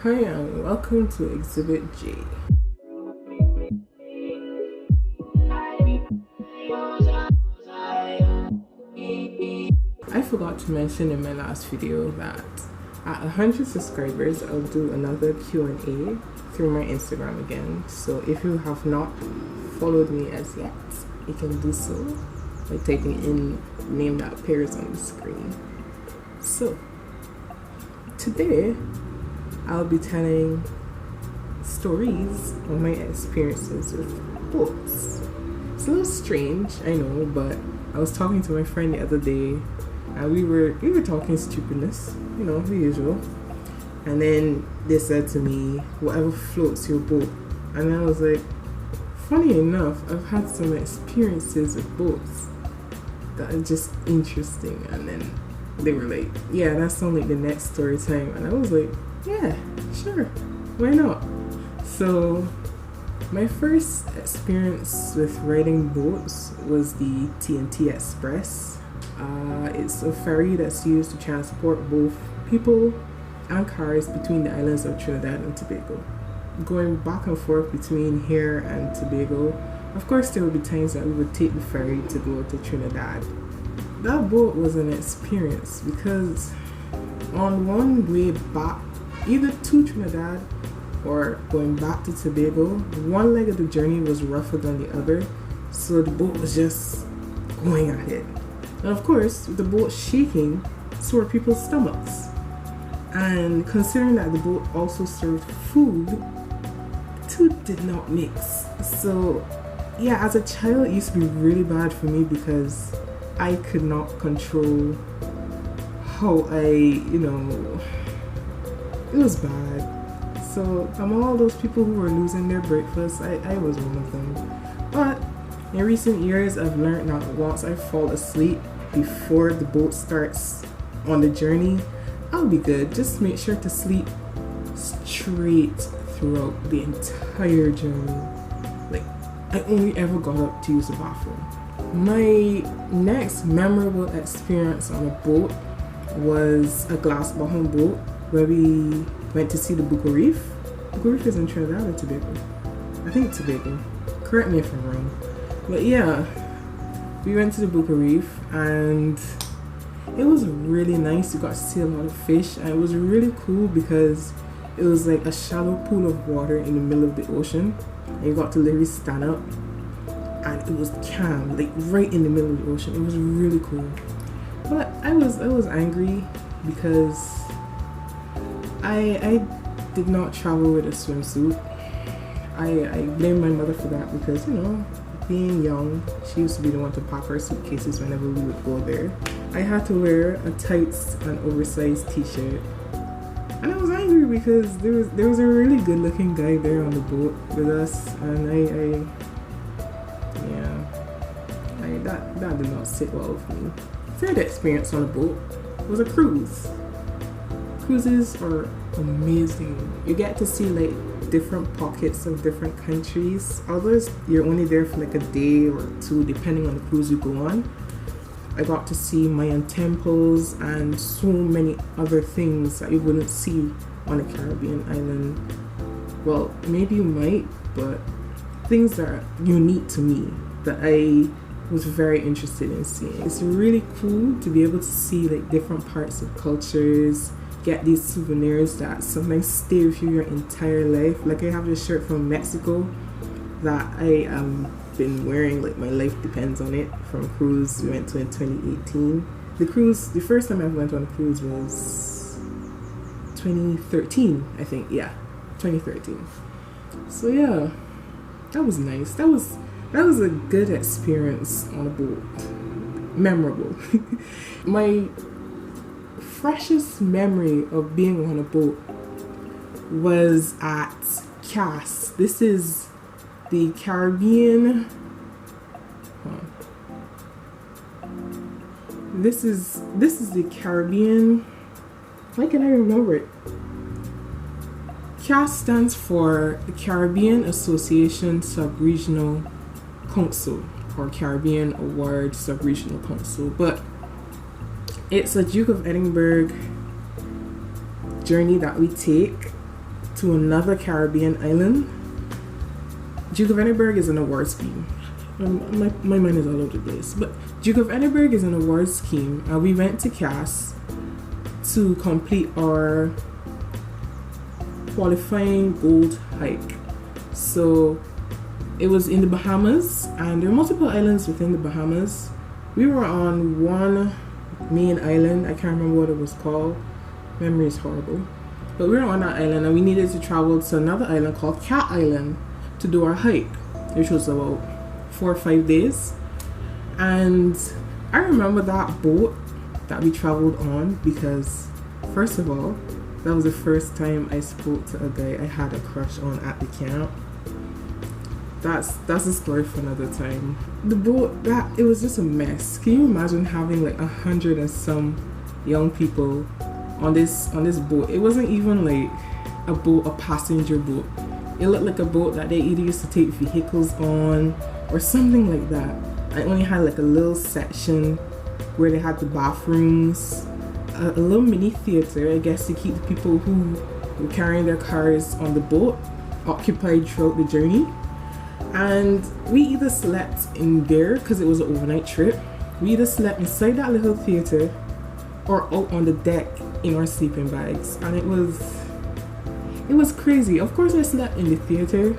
Hi and welcome to Exhibit J. I forgot to mention in my last video that at 100 subscribers I'll do another Q&A through my Instagram again. So if you have not followed me as yet, you can do so by typing in the name that appears on the screen. So today I'll be telling stories of my experiences with boats. It's a little strange, I know, but I was talking to my friend the other day and we were talking stupidness, the usual. And then they said to me, whatever floats your boat. And I was like, funny enough, I've had some experiences with boats that are just interesting. And then they were like, yeah, that sounds like the next story time. And I was like, yeah, sure, why not? So my first experience with riding boats was the TNT Express. It's a ferry that's used to transport both people and cars between the islands of Trinidad and Tobago. Going back and forth between here and Tobago, of course there would be times that we would take the ferry to go to Trinidad. That boat was an experience because on one way back, either to Trinidad or going back to Tobago, one leg of the journey was rougher than the other, so the boat was just going at it. And of course, with the boat shaking, so were people's stomachs. And considering that the boat also served food, the two did not mix. So yeah, as a child, it used to be really bad for me because I could not control how it was bad. So among all those people who were losing their breakfast, I was one of them. But in recent years, I've learned that once I fall asleep before the boat starts on the journey, I'll be good. Just make sure to sleep straight throughout the entire journey. Like, I only ever got up to use the bathroom. My next memorable experience on a boat was a glass bottom boat where we went to see the Buca Reef. Buca Reef is in Trinidad or Tobago? I think Tobago. Correct me if I'm wrong. But yeah, we went to the Buca Reef and it was really nice. You got to see a lot of fish and it was really cool because it was like a shallow pool of water in the middle of the ocean. And you got to literally stand up and it was calm, like right in the middle of the ocean. It was really cool. But I was angry because I did not travel with a swimsuit. I blame my mother for that because, being young, she used to be the one to pack our suitcases whenever we would go there. I had to wear a tights and oversized t-shirt. And I was angry because there was a really good looking guy there on the boat with us, and that did not sit well with me. Third experience on a boat was a cruise. Cruises are amazing. You get to see like different pockets of different countries. Although you're only there for like a day or two depending on the cruise you go on. I got to see Mayan temples and so many other things that you wouldn't see on a Caribbean island. Well, maybe you might, but things that are unique to me that I was very interested in seeing. It's really cool to be able to see like different parts of cultures, get these souvenirs that sometimes stay with you your entire life. Like I have this shirt from Mexico that I been wearing, like my life depends on it, from a cruise we went to in 2018. The first time I went on a cruise was 2013, I think. Yeah, 2013. So yeah, that was nice. That was a good experience on a boat. Memorable. My freshest memory of being on a boat was at CAS. This is the Caribbean. This is the Caribbean. Why can I remember it? CAS stands for the Caribbean Association Sub-Regional Council, or Caribbean Award Sub-Regional Council, but it's a Duke of Edinburgh journey that we take to another Caribbean island. Duke of Edinburgh is an award scheme. My mind is all over the place. But Duke of Edinburgh is an award scheme. We went to Cass to complete our qualifying gold hike. So it was in the Bahamas, and there are multiple islands within the Bahamas. We were on one main island. I can't remember what it was called. Memory is horrible. But we were on that island, and we needed to travel to another island called Cat Island to do our hike, which was about 4 or 5 days. And I remember that boat that we traveled on because, first of all, that was the first time I spoke to a guy I had a crush on at the camp. That's a story for another time. The boat, it was just a mess. Can you imagine having like 100 and some young people on this boat? It wasn't even like a passenger boat. It looked like a boat that they either used to take vehicles on or something like that. I only had like a little section where they had the bathrooms, a little mini theater, I guess, to keep the people who were carrying their cars on the boat occupied throughout the journey. And we either slept in there because it was an overnight trip. We either slept inside that little theater or out on the deck in our sleeping bags, and it was crazy. Of course, I slept in the theater,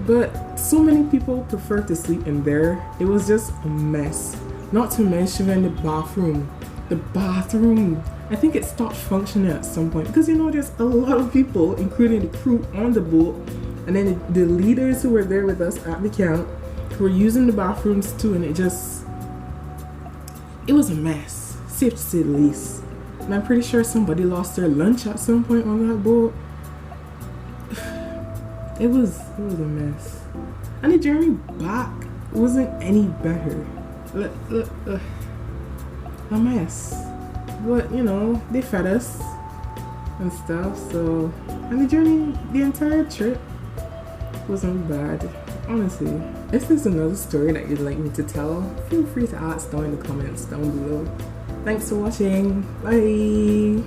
but so many people prefer to sleep in there. It was just a mess. Not to mention the bathroom. The bathroom, I think it stopped functioning at some point because there's a lot of people, including the crew on the boat, and then the leaders who were there with us at the camp, who were using the bathrooms too, and it was a mess, safe to say the least. And I'm pretty sure somebody lost their lunch at some point on that boat. It was a mess. And the journey back wasn't any better. A mess. But they fed us and stuff, so, and the entire trip wasn't bad, honestly. If there's another story that you'd like me to tell, feel free to ask down in the comments down below. Thanks for watching. Bye.